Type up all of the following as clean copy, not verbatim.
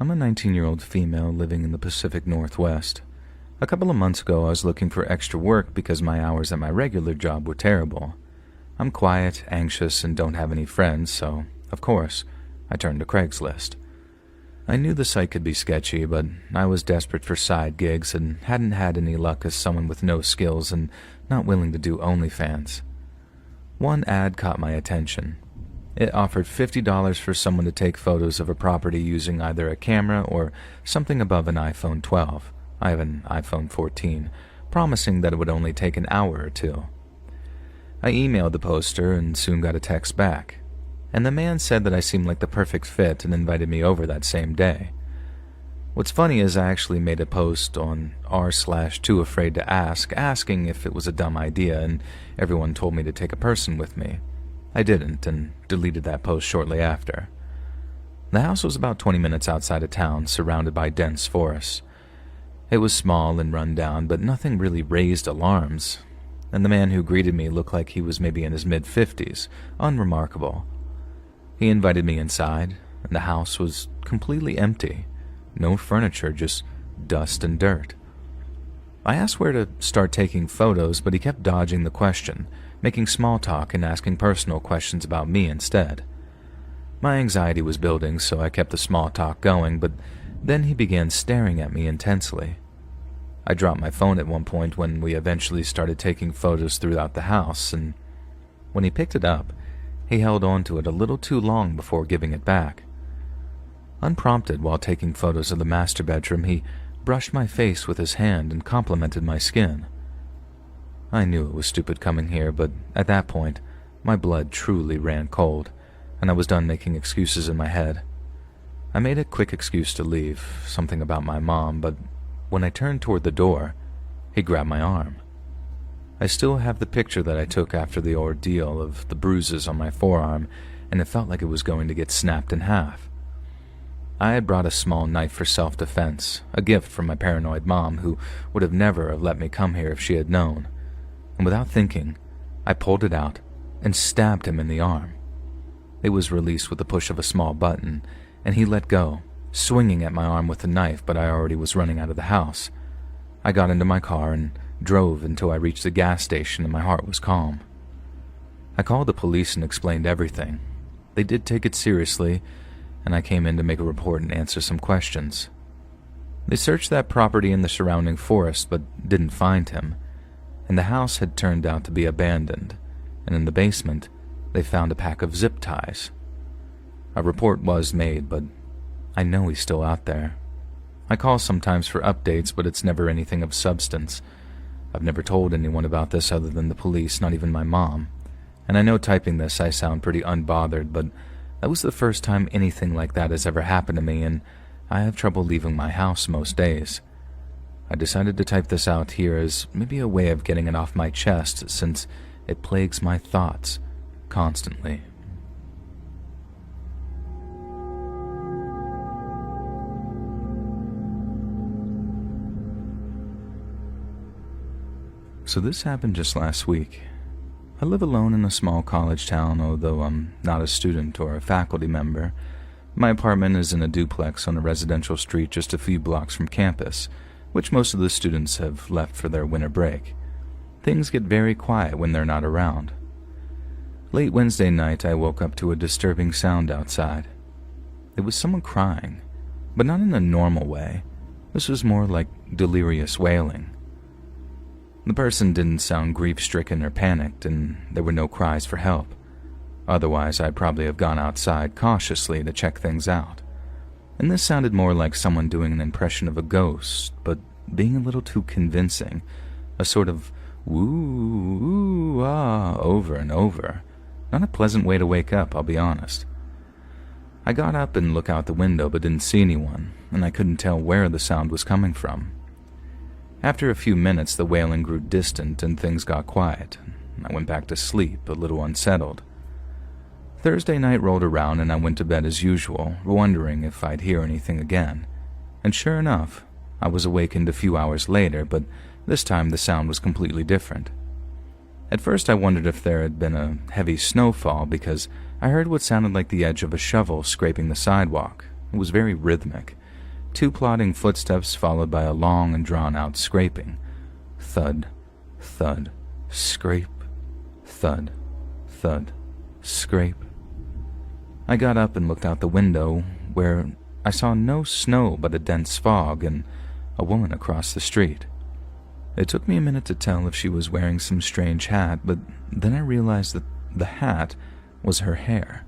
I'm a 19-year-old female living in the Pacific Northwest. A couple of months ago, I was looking for extra work because my hours at my regular job were terrible. I'm quiet, anxious, and don't have any friends, so, of course, I turned to CRAIGSLIST. I knew the site could be sketchy, but I was desperate for side gigs and hadn't had any luck as someone with no skills and not willing to do OnlyFans. One ad caught my attention. It offered $50 for someone to take photos of a property using either a camera or something above an iPhone 12. I have an iPhone 14, promising that it would only take an hour or two. I emailed the poster and soon got a text back, and the man said that I seemed like the perfect fit and invited me over that same day. What's funny is I actually made a post on r/tooafraidtoask asking if it was a dumb idea, and everyone told me to take a person with me. I didn't, and deleted that post shortly after. The house was about 20 minutes outside of town, surrounded by dense forests. It was small and run down, but nothing really raised alarms, and the man who greeted me looked like he was maybe in his mid-50s, unremarkable. He invited me inside, and the house was completely empty. No furniture, just dust and dirt. I asked where to start taking photos, but he kept dodging the question, making small talk and asking personal questions about me instead. My anxiety was building, so I kept the small talk going, but then he began staring at me intensely. I dropped my phone at one point when we eventually started taking photos throughout the house, and when he picked it up, he held on to it a little too long before giving it back. Unprompted, while taking photos of the master bedroom, he brushed my face with his hand and complimented my skin. I knew it was stupid coming here, but at that point, my blood truly ran cold, and I was done making excuses in my head. I made a quick excuse to leave, something about my mom, but when I turned toward the door, he grabbed my arm. I still have the picture that I took after the ordeal of the bruises on my forearm, and it felt like it was going to get snapped in half. I had brought a small knife for self-defense, a gift from my paranoid mom, who would have never let me come here if she had known. And without thinking, I pulled it out and stabbed him in the arm. It was released with the push of a small button, and he let go, swinging at my arm with the knife, but I already was running out of the house. I got into my car and drove until I reached the gas station, and my heart was calm. I called the police and explained everything. They did take it seriously, and I came in to make a report and answer some questions. They searched that property in the surrounding forest, but didn't find him, and the house had turned out to be abandoned, and in the basement, they found a pack of zip ties. A report was made, but I know he's still out there. I call sometimes for updates, but it's never anything of substance. I've never told anyone about this other than the police, not even my mom. And I know typing this I sound pretty unbothered, but that was the first time anything like that has ever happened to me, and I have trouble leaving my house most days. I decided to type this out here as maybe a way of getting it off my chest, since it plagues my thoughts constantly. So this happened just last week. I live alone in a small college town, although I'm not a student or a faculty member. My apartment is in a duplex on a residential street just a few blocks from campus, which most of the students have left for their winter break. Things get very quiet when they're not around. Late Wednesday night, I woke up to a disturbing sound outside. It was someone crying, but not in a normal way. This was more like delirious wailing. The person didn't sound grief-stricken or panicked, and there were no cries for help. Otherwise, I'd probably have gone outside cautiously to check things out. And this sounded more like someone doing an impression of a ghost, but being a little too convincing, a sort of woo, woo, ah, over and over. Not a pleasant way to wake up, I'll be honest. I got up and looked out the window but didn't see anyone, and I couldn't tell where the sound was coming from. After a few minutes, the wailing grew distant and things got quiet. I went back to sleep, a little unsettled. Thursday night rolled around and I went to bed as usual, wondering if I'd hear anything again. And sure enough, I was awakened a few hours later, but this time the sound was completely different. At first I wondered if there had been a heavy snowfall because I heard what sounded like the edge of a shovel scraping the sidewalk. It was very rhythmic, 2 plodding footsteps followed by a long and drawn-out scraping. Thud, thud, scrape, thud, thud, scrape. I got up and looked out the window, where I saw no snow but a dense fog and a woman across the street. It took me a minute to tell if she was wearing some strange hat, but then I realized that the hat was her hair.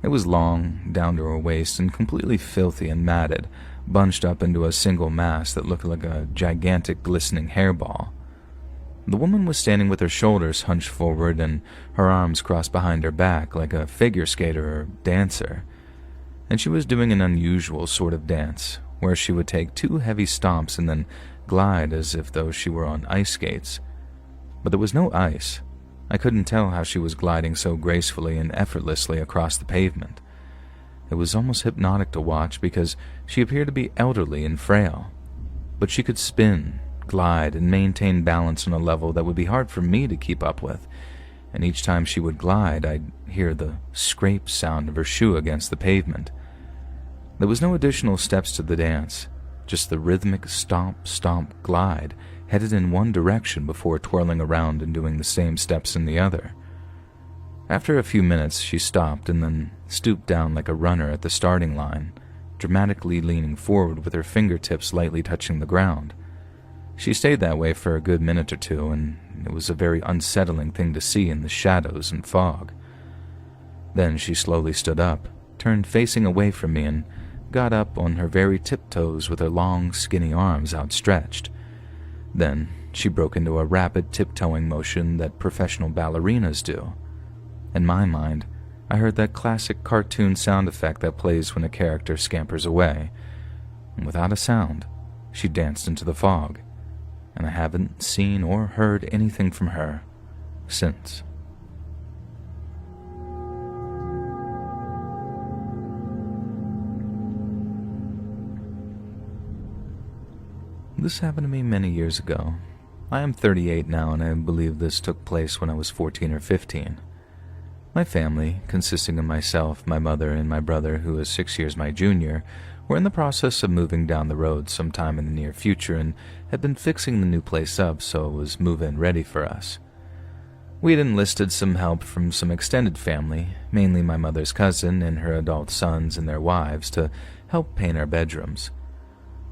It was long, down to her waist, and completely filthy and matted, bunched up into a single mass that looked like a gigantic glistening hairball. The woman was standing with her shoulders hunched forward and her arms crossed behind her back like a figure skater or dancer. And she was doing an unusual sort of dance, where she would take 2 heavy stomps and then glide as if though she were on ice skates. But there was no ice. I couldn't tell how she was gliding so gracefully and effortlessly across the pavement. It was almost hypnotic to watch because she appeared to be elderly and frail. But she could spin, glide, and maintain balance on a level that would be hard for me to keep up with, and each time she would glide, I'd hear the scrape sound of her shoe against the pavement. There was no additional steps to the dance, just the rhythmic stomp, stomp, glide, headed in one direction before twirling around and doing the same steps in the other. After a few minutes, she stopped and then stooped down like a runner at the starting line, dramatically leaning forward with her fingertips lightly touching the ground. She stayed that way for a good minute or 2, and it was a very unsettling thing to see in the shadows and fog. Then she slowly stood up, turned facing away from me, and got up on her very tiptoes with her long, skinny arms outstretched. Then she broke into a rapid tiptoeing motion that professional ballerinas do. In my mind, I heard that classic cartoon sound effect that plays when a character scampers away, and without a sound, she danced into the fog, and I haven't seen or heard anything from her since. This happened to me many years ago. I am 38 now, and I believe this took place when I was 14 or 15. My family, consisting of myself, my mother, and my brother, who is 6 years my junior, were in the process of moving down the road sometime in the near future and had been fixing the new place up so it was move-in ready for us. We had enlisted some help from some extended family, mainly my mother's cousin and her adult sons and their wives, to help paint our bedrooms.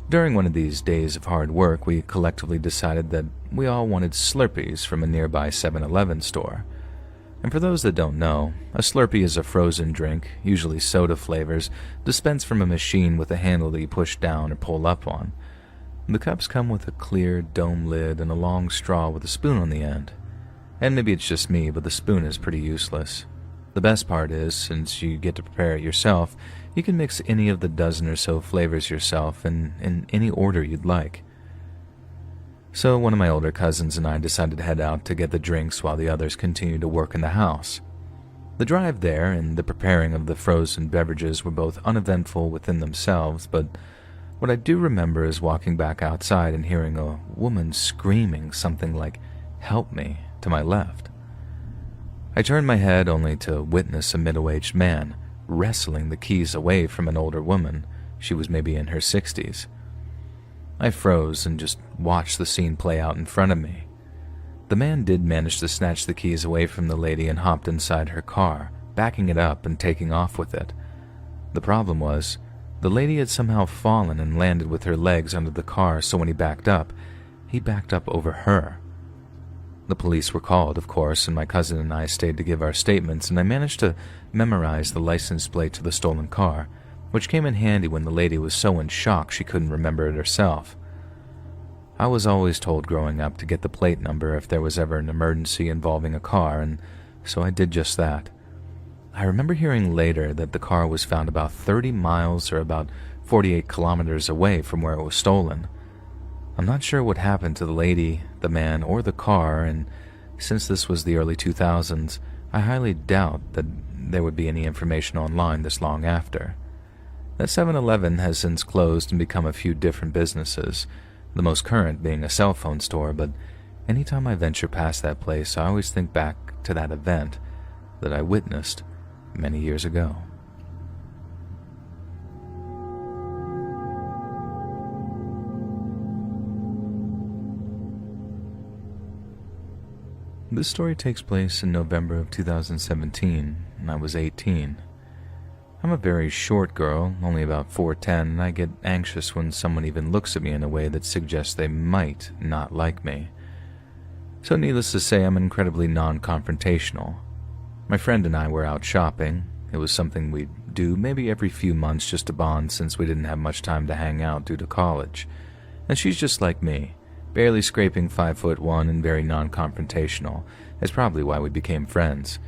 During one of these days of hard work, we collectively decided that we all wanted Slurpees from a nearby 7-Eleven store. And for those that don't know, a Slurpee is a frozen drink, usually soda flavors, dispensed from a machine with a handle that you push down or pull up on. The cups come with a clear dome lid and a long straw with a spoon on the end. And maybe it's just me, but the spoon is pretty useless. The best part is, since you get to prepare it yourself, you can mix any of the dozen or so flavors yourself in any order you'd like. So one of my older cousins and I decided to head out to get the drinks while the others continued to work in the house. The drive there and the preparing of the frozen beverages were both uneventful within themselves, but what I do remember is walking back outside and hearing a woman screaming something like, "Help me," to my left. I turned my head only to witness a middle-aged man wrestling the keys away from an older woman. She was maybe in her 60s. I froze and just watched the scene play out in front of me. The man did manage to snatch the keys away from the lady and hopped inside her car, backing it up and taking off with it. The problem was, the lady had somehow fallen and landed with her legs under the car, so when he backed up over her. The police were called, of course, and my cousin and I stayed to give our statements, and I managed to memorize the license plate to the stolen car, which came in handy when the lady was so in shock she couldn't remember it herself. I was always told growing up to get the plate number if there was ever an emergency involving a car, and so I did just that. I remember hearing later that the car was found about 30 miles or about 48 kilometers away from where it was stolen. I'm not sure what happened to the lady, the man, or the car, and since this was the early 2000s, I highly doubt that there would be any information online this long after. That 7-Eleven has since closed and become a few different businesses, the most current being a cell phone store, but anytime I venture past that place, I always think back to that event that I witnessed many years ago. This story takes place in November of 2017, and I was 18. I'm a very short girl, only about 4'10", and I get anxious when someone even looks at me in a way that suggests they might not like me. So needless to say, I'm incredibly non-confrontational. My friend and I were out shopping. It was something we'd do maybe every few months just to bond since we didn't have much time to hang out due to college. And she's just like me, barely scraping 5'1" and very non-confrontational. It's probably why we became friends.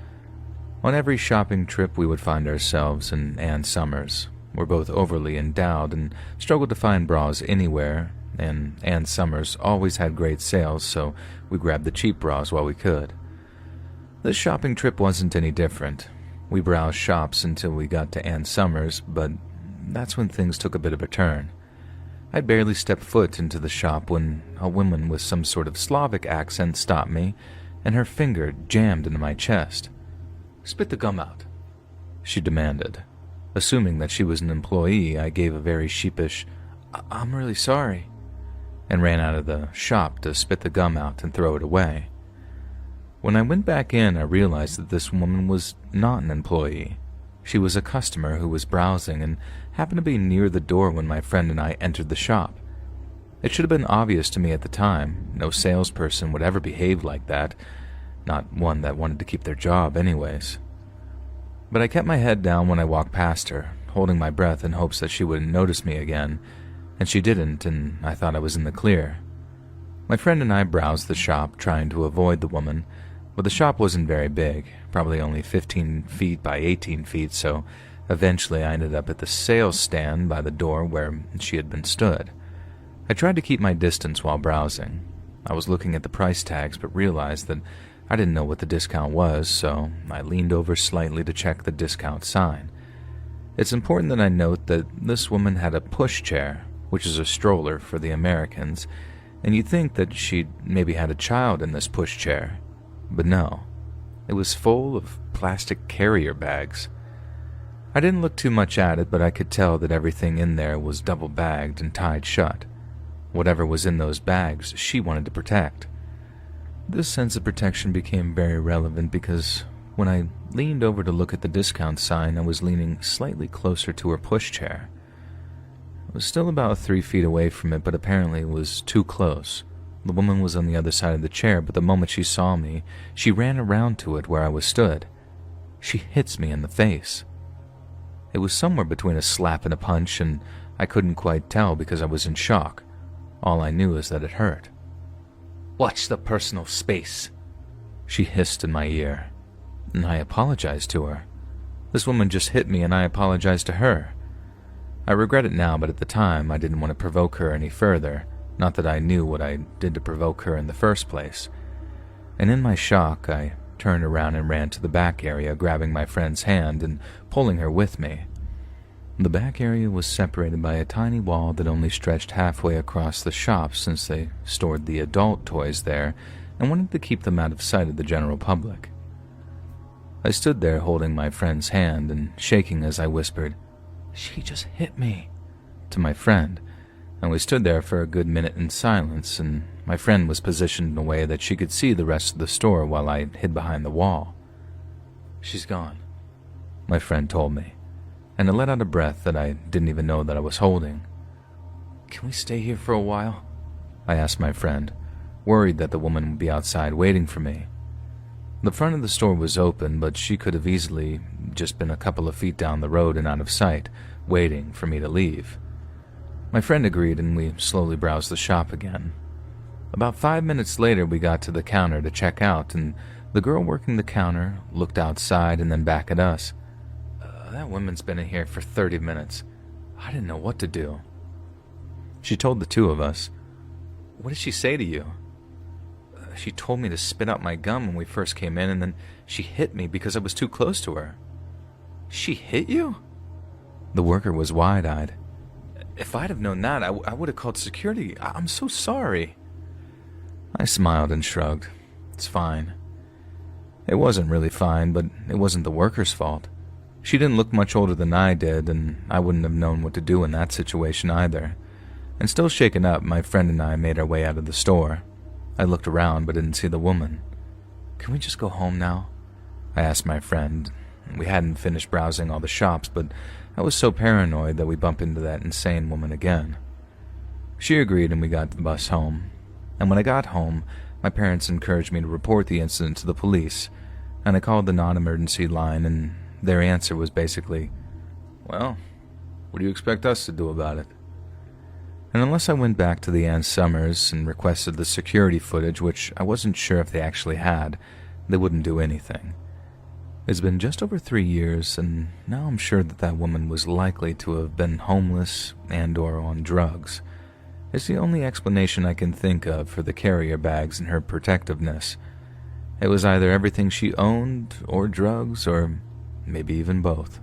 On every shopping trip we would find ourselves in Ann Summers. We're both overly endowed and struggled to find bras anywhere, and Ann Summers always had great sales, so we grabbed the cheap bras while we could. This shopping trip wasn't any different. We browsed shops until we got to Ann Summers, but that's when things took a bit of a turn. I'd barely stepped foot into the shop when a woman with some sort of Slavic accent stopped me, and her finger jammed into my chest. "Spit the gum out," she demanded. Assuming that she was an employee, I gave a very sheepish, "I'm really sorry," and ran out of the shop to spit the gum out and throw it away. When I went back in, I realized that this woman was not an employee. She was a customer who was browsing and happened to be near the door when my friend and I entered the shop. It should have been obvious to me at the time. No salesperson would ever behave like that, not one that wanted to keep their job anyways. But I kept my head down when I walked past her, holding my breath in hopes that she wouldn't notice me again, and she didn't, and I thought I was in the clear. My friend and I browsed the shop, trying to avoid the woman, but the shop wasn't very big, probably only 15 feet by 18 feet, so eventually I ended up at the sales stand by the door where she had been stood. I tried to keep my distance while browsing. I was looking at the price tags but realized that I didn't know what the discount was, so I leaned over slightly to check the discount sign. It's important that I note that this woman had a pushchair, which is a stroller for the Americans, and you'd think that she'd maybe had a child in this pushchair. But no, it was full of plastic carrier bags. I didn't look too much at it, but I could tell that everything in there was double-bagged and tied shut. Whatever was in those bags, she wanted to protect. This sense of protection became very relevant because when I leaned over to look at the discount sign, I was leaning slightly closer to her pushchair. I was still about 3 feet away from it, but apparently it was too close. The woman was on the other side of the chair, but the moment she saw me, she ran around to it where I was stood. She hits me in the face. It was somewhere between a slap and a punch, and I couldn't quite tell because I was in shock. All I knew is that it hurt. "Watch the personal space," she hissed in my ear, and I apologized to her. This woman just hit me and I apologized to her. I regret it now, but at the time I didn't want to provoke her any further, not that I knew what I did to provoke her in the first place. And in my shock, I turned around and ran to the back area, grabbing my friend's hand and pulling her with me. The back area was separated by a tiny wall that only stretched halfway across the shop since they stored the adult toys there and wanted to keep them out of sight of the general public. I stood there holding my friend's hand and shaking as I whispered, "She just hit me," to my friend, and we stood there for a good minute in silence, and my friend was positioned in a way that she could see the rest of the store while I hid behind the wall. "She's gone," my friend told me, and I let out a breath that I didn't even know that I was holding. "Can we stay here for a while?" I asked my friend, worried that the woman would be outside waiting for me. The front of the store was open, but she could have easily just been a couple of feet down the road and out of sight, waiting for me to leave. My friend agreed, and we slowly browsed the shop again. About 5 minutes later, we got to the counter to check out, and the girl working the counter looked outside and then back at us. "That woman's been in here for 30 minutes. I didn't know what to do." She told the two of us, "What did she say to you?" "She told me to spit out my gum when we first came in, and then she hit me because I was too close to her." "She hit you?" The worker was wide-eyed. "If I'd have known that, I would have called security. I'm so sorry." I smiled and shrugged. "It's fine." It wasn't really fine, but it wasn't the worker's fault. She didn't look much older than I did, and I wouldn't have known what to do in that situation either. And still shaken up, my friend and I made our way out of the store. I looked around but didn't see the woman. "Can we just go home now?" I asked my friend. We hadn't finished browsing all the shops, but I was so paranoid that we bump into that insane woman again. She agreed and we got the bus home. And when I got home, my parents encouraged me to report the incident to the police, and I called the non-emergency line, and their answer was basically, "Well, what do you expect us to do about it?" And unless I went back to the Ann Summers and requested the security footage, which I wasn't sure if they actually had, they wouldn't do anything. It's been just over 3 years, and now I'm sure that that woman was likely to have been homeless and/or on drugs. It's the only explanation I can think of for the carrier bags and her protectiveness. It was either everything she owned, or drugs, or maybe even both.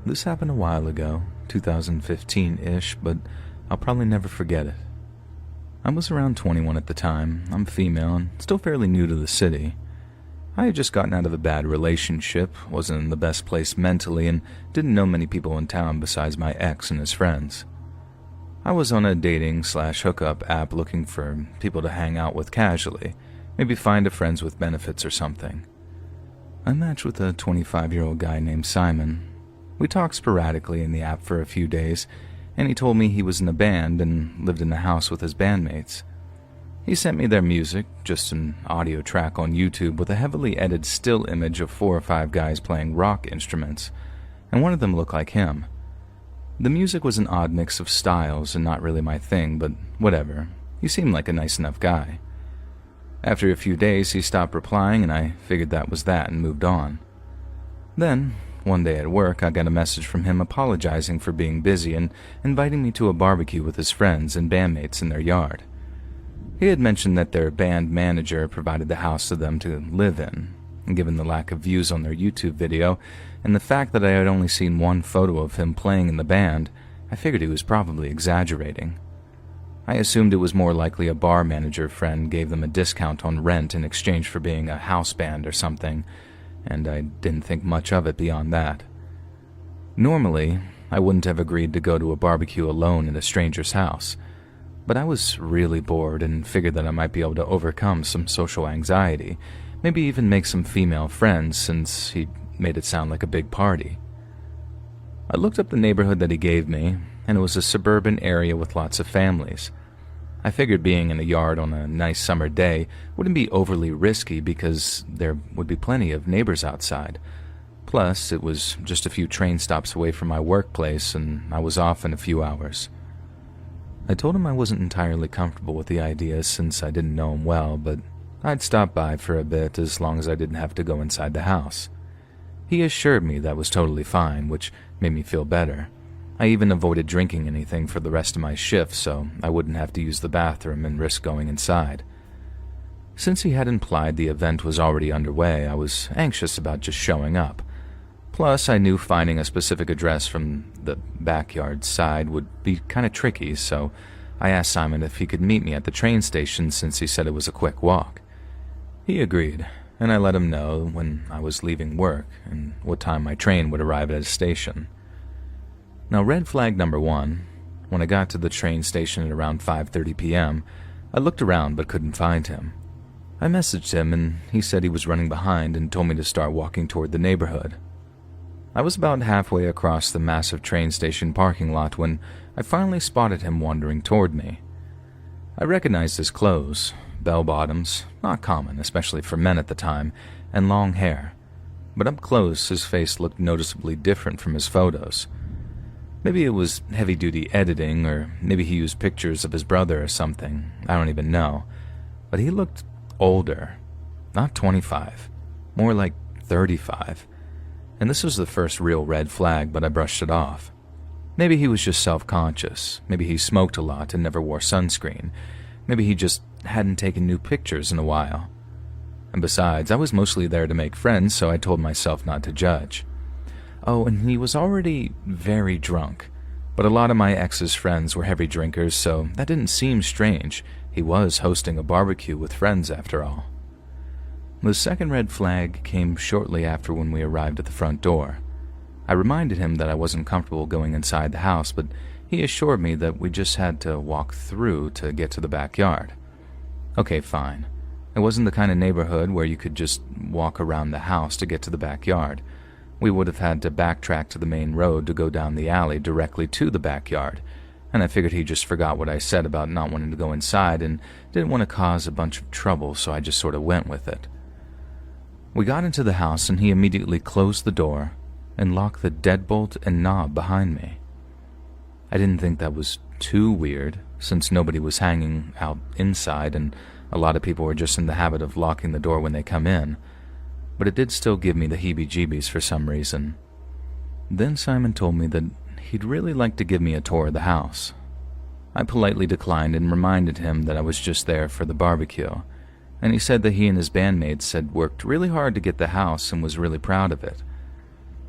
This happened a while ago, 2015-ish, but I'll probably never forget it. I was around 21 at the time. I'm female and still fairly new to the city. I had just gotten out of a bad relationship, wasn't in the best place mentally, and didn't know many people in town besides my ex and his friends. I was on a dating/hookup app looking for people to hang out with casually, maybe find a friends with benefits or something. I matched with a 25-year-old guy named Simon. We talked sporadically in the app for a few days, and he told me he was in a band and lived in a house with his bandmates. He sent me their music, just an audio track on YouTube with a heavily edited still image of 4 or 5 guys playing rock instruments, and one of them looked like him. The music was an odd mix of styles and not really my thing, but whatever. He seemed like a nice enough guy. After a few days, he stopped replying, and I figured that was that and moved on. Then, one day at work, I got a message from him apologizing for being busy and inviting me to a barbecue with his friends and bandmates in their yard. He had mentioned that their band manager provided the house to them to live in, and given the lack of views on their YouTube video and the fact that I had only seen one photo of him playing in the band, I figured he was probably exaggerating. I assumed it was more likely a bar manager friend gave them a discount on rent in exchange for being a house band or something, and I didn't think much of it beyond that. Normally, I wouldn't have agreed to go to a barbecue alone at a stranger's house, but I was really bored and figured that I might be able to overcome some social anxiety, maybe even make some female friends since he made it sound like a big party. I looked up the neighborhood that he gave me, and it was a suburban area with lots of families. I figured being in a yard on a nice summer day wouldn't be overly risky because there would be plenty of neighbors outside. Plus, it was just a few train stops away from my workplace, and I was off in a few hours. I told him I wasn't entirely comfortable with the idea since I didn't know him well, but I'd stop by for a bit as long as I didn't have to go inside the house. He assured me that was totally fine, which made me feel better. I even avoided drinking anything for the rest of my shift so I wouldn't have to use the bathroom and risk going inside. Since he had implied the event was already underway, I was anxious about just showing up. Plus, I knew finding a specific address from the backyard side would be kind of tricky, so I asked Simon if he could meet me at the train station since he said it was a quick walk. He agreed, and I let him know when I was leaving work and what time my train would arrive at his station. Now, red flag number 1, when I got to the train station at around 5:30 p.m., I looked around but couldn't find him. I messaged him and he said he was running behind and told me to start walking toward the neighborhood. I was about halfway across the massive train station parking lot when I finally spotted him wandering toward me. I recognized his clothes, bell-bottoms, not common, especially for men at the time, and long hair. But up close, his face looked noticeably different from his photos. Maybe it was heavy-duty editing, or maybe he used pictures of his brother or something. I don't even know. But he looked older. Not 25. More like 35. And this was the first real red flag, but I brushed it off. Maybe he was just self-conscious. Maybe he smoked a lot and never wore sunscreen. Maybe he just hadn't taken new pictures in a while. And besides, I was mostly there to make friends, so I told myself not to judge. Oh, and he was already very drunk. But a lot of my ex's friends were heavy drinkers, so that didn't seem strange. He was hosting a barbecue with friends after all. The second red flag came shortly after when we arrived at the front door. I reminded him that I wasn't comfortable going inside the house, but he assured me that we just had to walk through to get to the backyard. Okay, fine. It wasn't the kind of neighborhood where you could just walk around the house to get to the backyard. We would have had to backtrack to the main road to go down the alley directly to the backyard, and I figured he just forgot what I said about not wanting to go inside and didn't want to cause a bunch of trouble, so I just sort of went with it. We got into the house and he immediately closed the door and locked the deadbolt and knob behind me. I didn't think that was too weird, since nobody was hanging out inside and a lot of people were just in the habit of locking the door when they come in, but it did still give me the heebie-jeebies for some reason. Then Simon told me that he'd really like to give me a tour of the house. I politely declined and reminded him that I was just there for the barbecue, and he said that he and his bandmates had worked really hard to get the house and was really proud of it.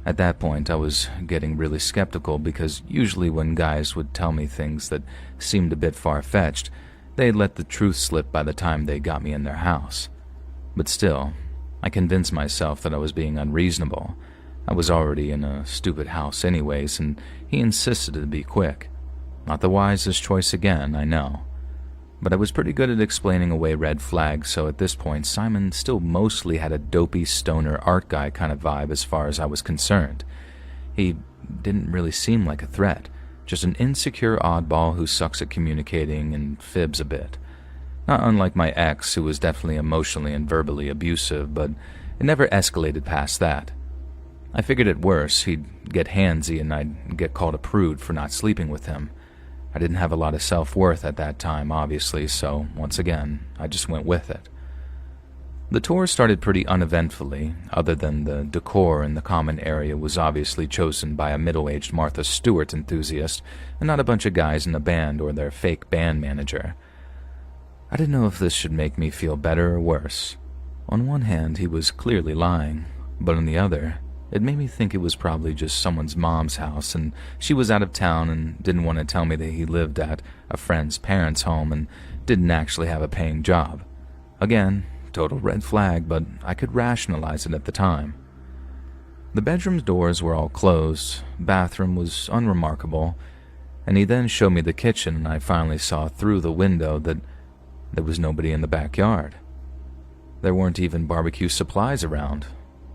At that point, I was getting really skeptical because usually when guys would tell me things that seemed a bit far-fetched, they'd let the truth slip by the time they got me in their house. But still, I convinced myself that I was being unreasonable. I was already in a stupid house anyways, and he insisted to be quick. Not the wisest choice again, I know. But I was pretty good at explaining away red flags, so at this point, Simon still mostly had a dopey stoner art guy kind of vibe as far as I was concerned. He didn't really seem like a threat, just an insecure oddball who sucks at communicating and fibs a bit. Not unlike my ex, who was definitely emotionally and verbally abusive, but it never escalated past that. I figured at worst, he'd get handsy and I'd get called a prude for not sleeping with him. I didn't have a lot of self-worth at that time, obviously, so once again, I just went with it. The tour started pretty uneventfully, other than the decor in the common area was obviously chosen by a middle-aged Martha Stewart enthusiast and not a bunch of guys in a band or their fake band manager. I didn't know if this should make me feel better or worse. On one hand, he was clearly lying, but on the other, it made me think it was probably just someone's mom's house and she was out of town and didn't want to tell me that he lived at a friend's parents' home and didn't actually have a paying job. Again, total red flag, but I could rationalize it at the time. The bedroom doors were all closed, bathroom was unremarkable, and he then showed me the kitchen and I finally saw through the window that there was nobody in the backyard. There weren't even barbecue supplies around.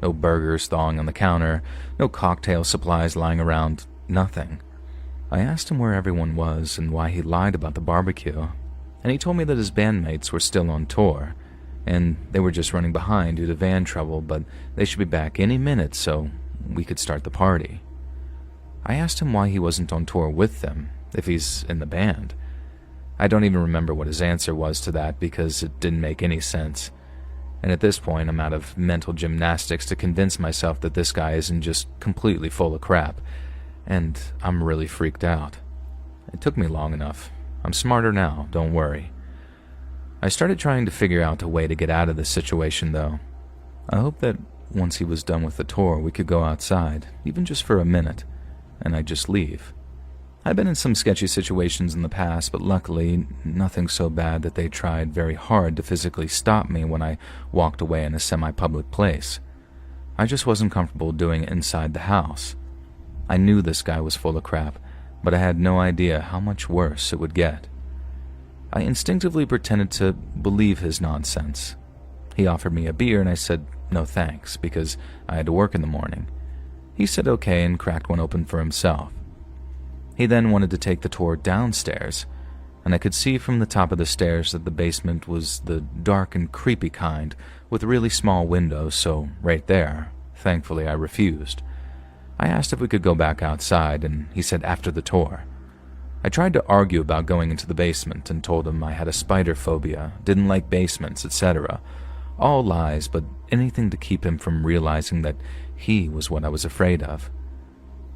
No burgers thawing on the counter, no cocktail supplies lying around, nothing. I asked him where everyone was and why he lied about the barbecue, and he told me that his bandmates were still on tour, and they were just running behind due to van trouble, but they should be back any minute so we could start the party. I asked him why he wasn't on tour with them, if he's in the band. I don't even remember what his answer was to that because it didn't make any sense. And at this point, I'm out of mental gymnastics to convince myself that this guy isn't just completely full of crap, and I'm really freaked out. It took me long enough. I'm smarter now, don't worry. I started trying to figure out a way to get out of this situation, though. I hoped that once he was done with the tour, we could go outside, even just for a minute, and I'd just leave. I've been in some sketchy situations in the past, but luckily, nothing so bad that they tried very hard to physically stop me when I walked away in a semi-public place. I just wasn't comfortable doing it inside the house. I knew this guy was full of crap, but I had no idea how much worse it would get. I instinctively pretended to believe his nonsense. He offered me a beer and I said no thanks because I had to work in the morning. He said okay and cracked one open for himself. He then wanted to take the tour downstairs, and I could see from the top of the stairs that the basement was the dark and creepy kind with really small windows, so right there, thankfully I refused. I asked if we could go back outside, and he said after the tour. I tried to argue about going into the basement and told him I had a spider phobia, didn't like basements, etc. All lies, but anything to keep him from realizing that he was what I was afraid of.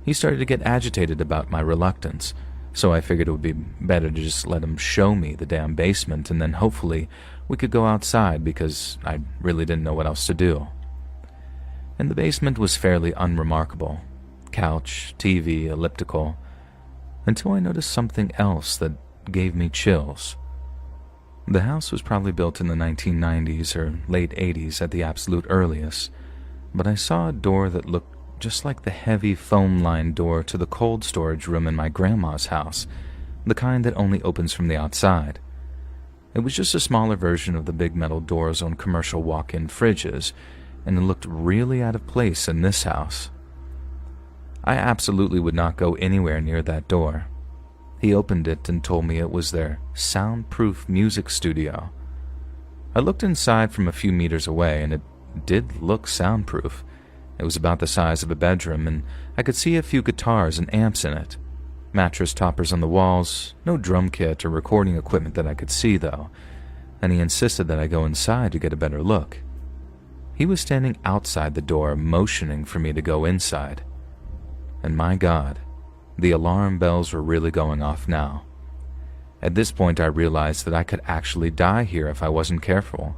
He started to get agitated about my reluctance, so I figured it would be better to just let him show me the damn basement and then hopefully we could go outside because I really didn't know what else to do. And the basement was fairly unremarkable. Couch, TV, elliptical, until I noticed something else that gave me chills. The house was probably built in the 1990s or late 80s at the absolute earliest, but I saw a door that looked just like the heavy foam-lined door to the cold storage room in my grandma's house, the kind that only opens from the outside. It was just a smaller version of the big metal doors on commercial walk-in fridges, and it looked really out of place in this house. I absolutely would not go anywhere near that door. He opened it and told me it was their soundproof music studio. I looked inside from a few meters away, and it did look soundproof. It was about the size of a bedroom, and I could see a few guitars and amps in it. Mattress toppers on the walls, no drum kit or recording equipment that I could see, though, and he insisted that I go inside to get a better look. He was standing outside the door, motioning for me to go inside. And my God, the alarm bells were really going off now. At this point, I realized that I could actually die here if I wasn't careful.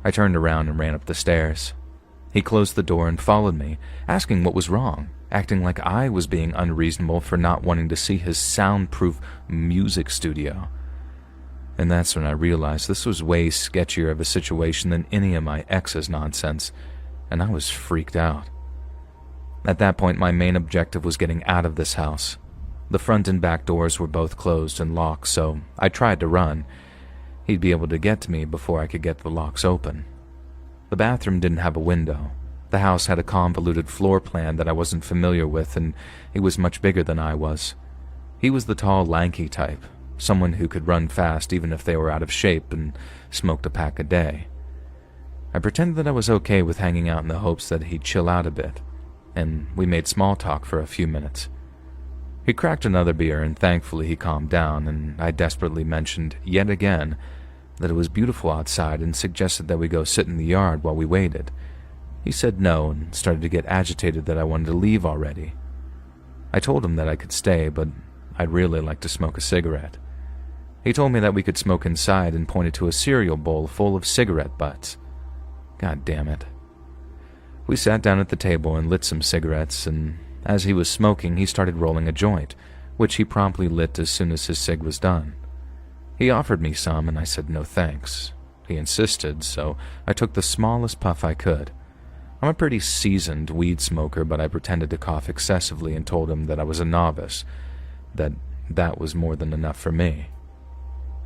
I turned around and ran up the stairs. He closed the door and followed me, asking what was wrong, acting like I was being unreasonable for not wanting to see his soundproof music studio. And that's when I realized this was way sketchier of a situation than any of my ex's nonsense, and I was freaked out. At that point, my main objective was getting out of this house. The front and back doors were both closed and locked, so I tried to run. He'd be able to get to me before I could get the locks open. The bathroom didn't have a window. The house had a convoluted floor plan that I wasn't familiar with, and he was much bigger than I was. He was the tall, lanky type, someone who could run fast even if they were out of shape and smoked a pack a day. I pretended that I was okay with hanging out in the hopes that he'd chill out a bit, and we made small talk for a few minutes. He cracked another beer, and thankfully he calmed down, and I desperately mentioned, yet again, that it was beautiful outside and suggested that we go sit in the yard while we waited. He said no and started to get agitated that I wanted to leave already. I told him that I could stay, but I'd really like to smoke a cigarette. He told me that we could smoke inside and pointed to a cereal bowl full of cigarette butts. God damn it. We sat down at the table and lit some cigarettes, and as he was smoking, he started rolling a joint, which he promptly lit as soon as his cig was done. He offered me some, and I said no thanks. He insisted, so I took the smallest puff I could. I'm a pretty seasoned weed smoker, but I pretended to cough excessively and told him that I was a novice, that was more than enough for me.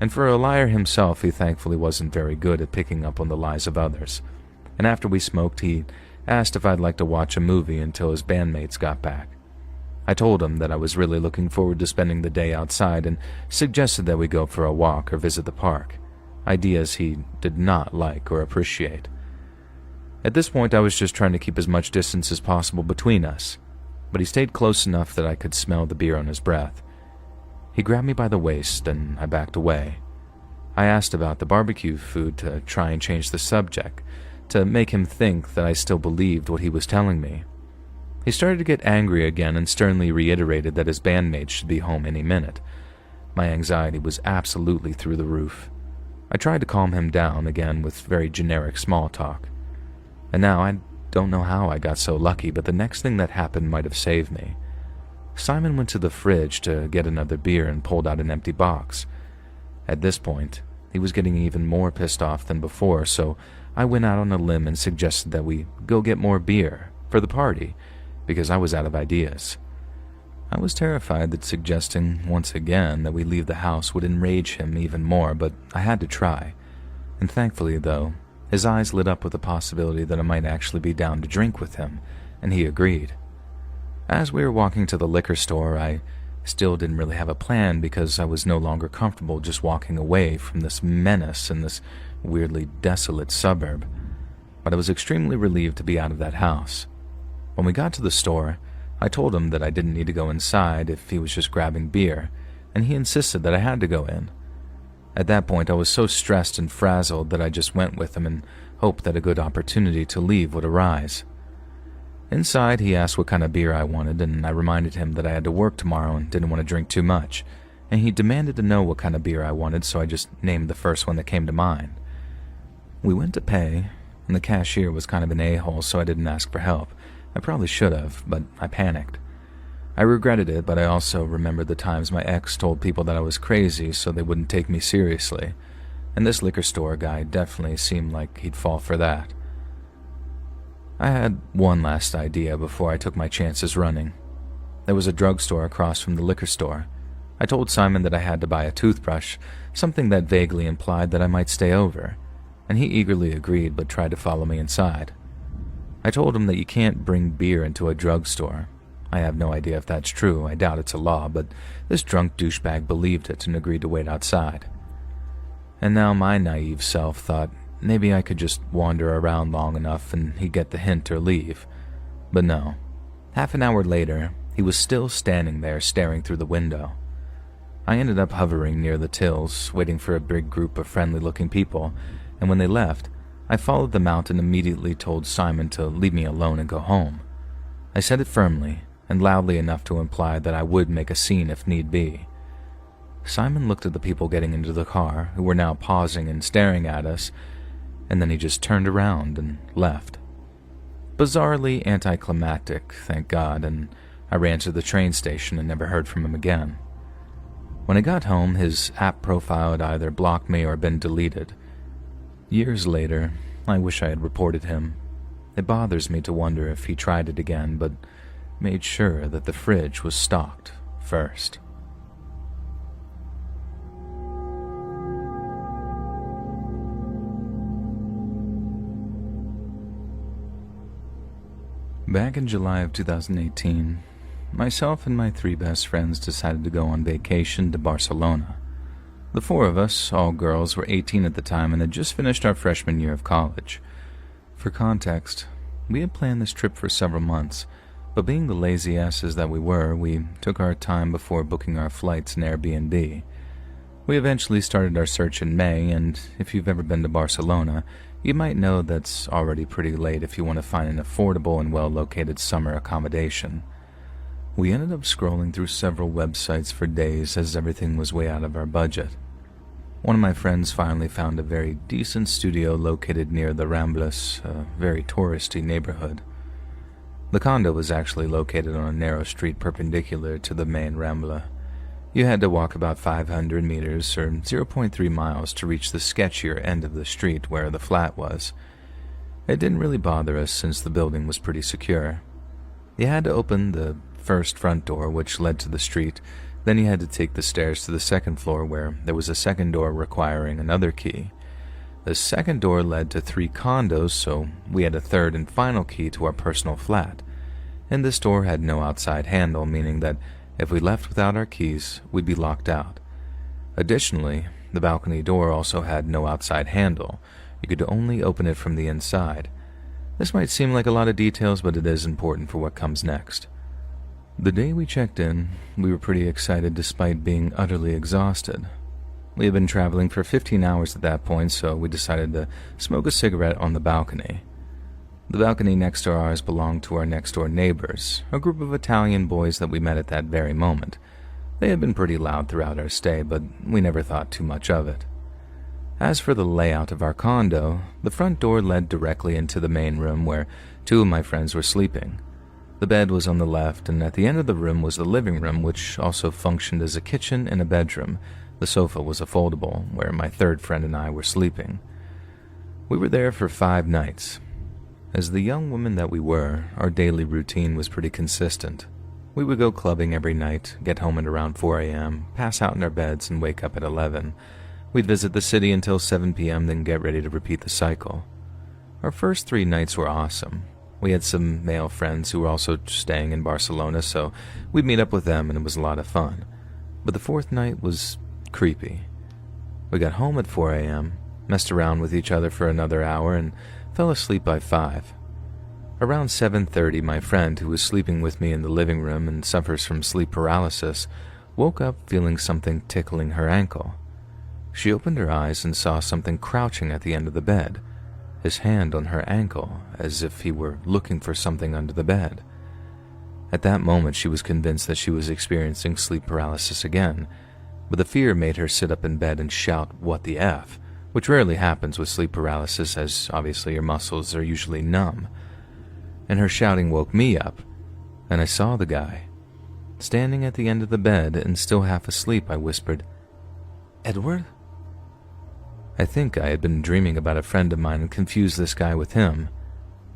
And for a liar himself, he thankfully wasn't very good at picking up on the lies of others. And after we smoked, he asked if I'd like to watch a movie until his bandmates got back. I told him that I was really looking forward to spending the day outside and suggested that we go for a walk or visit the park, ideas he did not like or appreciate. At this point, I was just trying to keep as much distance as possible between us, but he stayed close enough that I could smell the beer on his breath. He grabbed me by the waist, and I backed away. I asked about the barbecue food to try and change the subject, to make him think that I still believed what he was telling me. He started to get angry again and sternly reiterated that his bandmates should be home any minute. My anxiety was absolutely through the roof. I tried to calm him down again with very generic small talk. And now I don't know how I got so lucky, but the next thing that happened might have saved me. Simon went to the fridge to get another beer and pulled out an empty box. At this point, he was getting even more pissed off than before, so I went out on a limb and suggested that we go get more beer for the party, because I was out of ideas. I was terrified that suggesting, once again, that we leave the house would enrage him even more, but I had to try. And thankfully, though, his eyes lit up with the possibility that I might actually be down to drink with him, and he agreed. As we were walking to the liquor store, I still didn't really have a plan because I was no longer comfortable just walking away from this menace in this weirdly desolate suburb. But I was extremely relieved to be out of that house. When we got to the store, I told him that I didn't need to go inside if he was just grabbing beer, and he insisted that I had to go in. At that point, I was so stressed and frazzled that I just went with him and hoped that a good opportunity to leave would arise. Inside, he asked what kind of beer I wanted, and I reminded him that I had to work tomorrow and didn't want to drink too much, and he demanded to know what kind of beer I wanted, so I just named the first one that came to mind. We went to pay, and the cashier was kind of an a-hole, so I didn't ask for help. I probably should have, but I panicked. I regretted it, but I also remembered the times my ex told people that I was crazy so they wouldn't take me seriously, and this liquor store guy definitely seemed like he'd fall for that. I had one last idea before I took my chances running. There was a drugstore across from the liquor store. I told Simon that I had to buy a toothbrush, something that vaguely implied that I might stay over, and he eagerly agreed but tried to follow me inside. I told him that you can't bring beer into a drugstore. I have no idea if that's true, I doubt it's a law, but this drunk douchebag believed it and agreed to wait outside. And now my naive self thought maybe I could just wander around long enough and he'd get the hint or leave. But no. Half an hour later, he was still standing there staring through the window. I ended up hovering near the tills, waiting for a big group of friendly-looking people, and when they left, I followed them out and immediately told Simon to leave me alone and go home. I said it firmly, and loudly enough to imply that I would make a scene if need be. Simon looked at the people getting into the car, who were now pausing and staring at us, and then he just turned around and left. Bizarrely anticlimactic, thank God, and I ran to the train station and never heard from him again. When I got home, his app profile had either blocked me or been deleted. Years later, I wish I had reported him. It bothers me to wonder if he tried it again, but made sure that the fridge was stocked first. Back in July of 2018, myself and my 3 best friends decided to go on vacation to Barcelona. The 4 of us, all girls, were 18 at the time and had just finished our freshman year of college. For context, we had planned this trip for several months, but being the lazy asses that we were, we took our time before booking our flights and Airbnb. We eventually started our search in May, and if you've ever been to Barcelona, you might know that's already pretty late if you want to find an affordable and well-located summer accommodation. We ended up scrolling through several websites for days as everything was way out of our budget. One of my friends finally found a very decent studio located near the Rambles, a very touristy neighborhood. The condo was actually located on a narrow street perpendicular to the main Rambla. You had to walk about 500 meters or 0.3 miles to reach the sketchier end of the street where the flat was. It didn't really bother us since the building was pretty secure. You had to open the first front door, which led to the street. Then you had to take the stairs to the second floor where there was a second door requiring another key. The second door led to 3 condos, so we had a third and final key to our personal flat. And this door had no outside handle, meaning that if we left without our keys, we'd be locked out. Additionally, the balcony door also had no outside handle. You could only open it from the inside. This might seem like a lot of details, but it is important for what comes next. The day we checked in, we were pretty excited despite being utterly exhausted. We had been traveling for 15 hours at that point, so we decided to smoke a cigarette on the balcony. The balcony next to ours belonged to our next-door neighbors, a group of Italian boys that we met at that very moment. They had been pretty loud throughout our stay, but we never thought too much of it. As for the layout of our condo, the front door led directly into the main room where 2 of my friends were sleeping. The bed was on the left, and at the end of the room was the living room, which also functioned as a kitchen and a bedroom. The sofa was a foldable, where my 3rd friend and I were sleeping. We were there for 5 nights. As the young women that we were, our daily routine was pretty consistent. We would go clubbing every night, get home at around 4 a.m., pass out in our beds, and wake up at 11. We'd visit the city until 7 p.m., then get ready to repeat the cycle. Our first 3 nights were awesome. We had some male friends who were also staying in Barcelona, so we'd meet up with them and it was a lot of fun. But the 4th night was creepy. We got home at 4 a.m., messed around with each other for another hour, and fell asleep by 5. Around 7:30, my friend, who was sleeping with me in the living room and suffers from sleep paralysis, woke up feeling something tickling her ankle. She opened her eyes and saw something crouching at the end of the bed, his hand on her ankle, as if he were looking for something under the bed. At that moment, she was convinced that she was experiencing sleep paralysis again, but the fear made her sit up in bed and shout, "What the F?" which rarely happens with sleep paralysis, as obviously your muscles are usually numb. And her shouting woke me up, and I saw the guy. Standing at the end of the bed and still half asleep, I whispered, "Edward?" I think I had been dreaming about a friend of mine and confused this guy with him.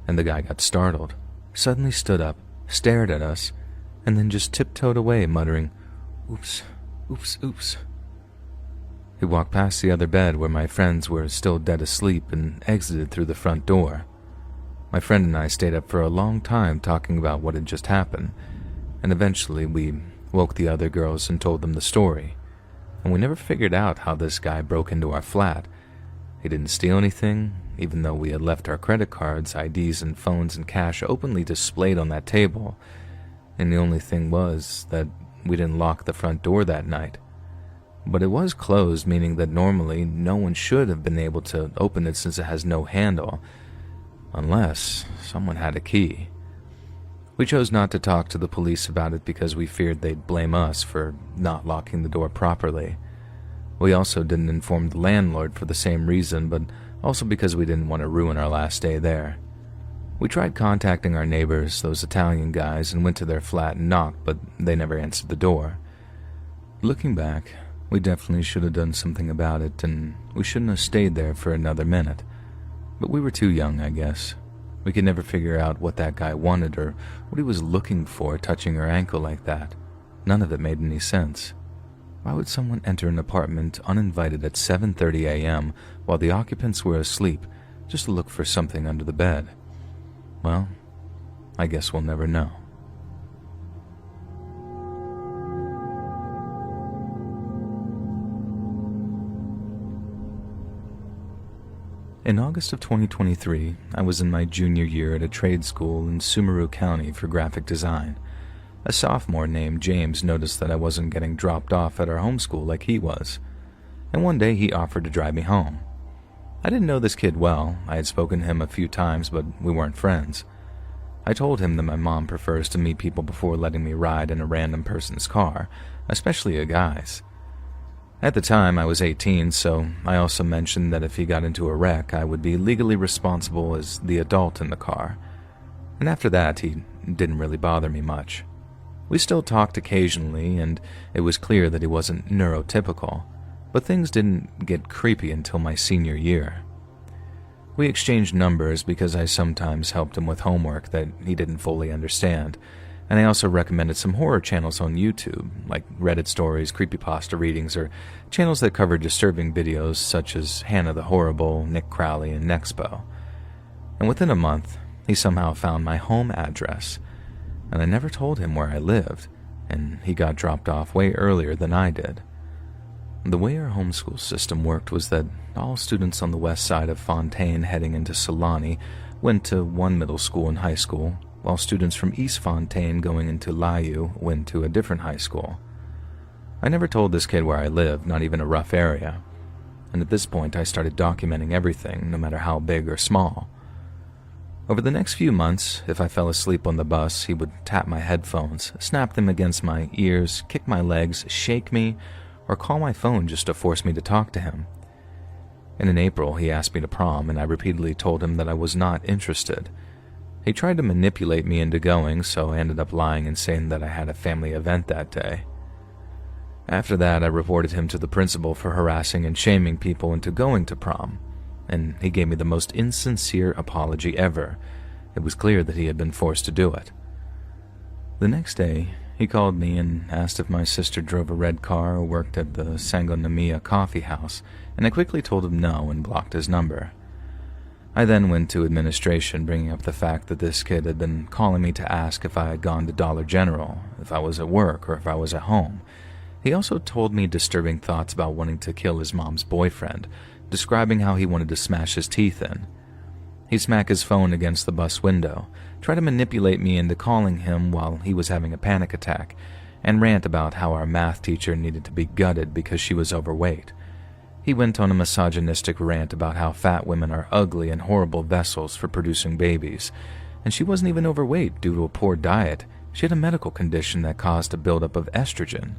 And the guy got startled, suddenly stood up, stared at us, and then just tiptoed away, muttering, "Oops, oops, oops." He walked past the other bed where my friends were still dead asleep and exited through the front door. My friend and I stayed up for a long time talking about what had just happened, and eventually we woke the other girls and told them the story. And we never figured out how this guy broke into our flat. He didn't steal anything, even though we had left our credit cards, IDs, and phones and cash openly displayed on that table. And the only thing was that we didn't lock the front door that night. But it was closed, meaning that normally no one should have been able to open it since it has no handle, unless someone had a key. We chose not to talk to the police about it because we feared they'd blame us for not locking the door properly. We also didn't inform the landlord for the same reason, but also because we didn't want to ruin our last day there. We tried contacting our neighbors, those Italian guys, and went to their flat and knocked, but they never answered the door. Looking back, we definitely should have done something about it, and we shouldn't have stayed there for another minute. But we were too young, I guess. We could never figure out what that guy wanted or what he was looking for touching our ankle like that. None of it made any sense. Why would someone enter an apartment uninvited at 7:30 a.m. while the occupants were asleep just to look for something under the bed? Well, I guess we'll never know. In August of 2023, I was in my junior year at a trade school in Sumeru County for graphic design. A sophomore named James noticed that I wasn't getting dropped off at our home school like he was, and one day he offered to drive me home. I didn't know this kid well. I had spoken to him a few times, but we weren't friends. I told him that my mom prefers to meet people before letting me ride in a random person's car, especially a guy's. At the time, I was 18, so I also mentioned that if he got into a wreck, I would be legally responsible as the adult in the car. And after that, he didn't really bother me much. We still talked occasionally, and it was clear that he wasn't neurotypical, but things didn't get creepy until my senior year. We exchanged numbers because I sometimes helped him with homework that he didn't fully understand, and I also recommended some horror channels on YouTube, like Reddit stories, creepypasta readings, or channels that covered disturbing videos such as Hannah the Horrible, Nick Crowley, and Nexpo. And within a month, he somehow found my home address, and I never told him where I lived, and he got dropped off way earlier than I did. The way our homeschool system worked was that all students on the west side of Fontaine heading into Solani went to one middle school and high school, while students from East Fontaine going into Layu went to a different high school. I never told this kid where I lived, not even a rough area, and at this point I started documenting everything, no matter how big or small. Over the next few months, if I fell asleep on the bus, he would tap my headphones, snap them against my ears, kick my legs, shake me, or call my phone just to force me to talk to him. And in April, he asked me to prom, and I repeatedly told him that I was not interested. He tried to manipulate me into going, so I ended up lying and saying that I had a family event that day. After that, I reported him to the principal for harassing and shaming people into going to prom, and he gave me the most insincere apology ever. It was clear that he had been forced to do it. The next day, he called me and asked if my sister drove a red car or worked at the Sangonomiya coffee house, and I quickly told him no and blocked his number. I then went to administration, bringing up the fact that this kid had been calling me to ask if I had gone to Dollar General, if I was at work, or if I was at home. He also told me disturbing thoughts about wanting to kill his mom's boyfriend, describing how he wanted to smash his teeth in. He'd smack his phone against the bus window, try to manipulate me into calling him while he was having a panic attack, and rant about how our math teacher needed to be gutted because she was overweight. He went on a misogynistic rant about how fat women are ugly and horrible vessels for producing babies, and she wasn't even overweight due to a poor diet. She had a medical condition that caused a buildup of estrogen.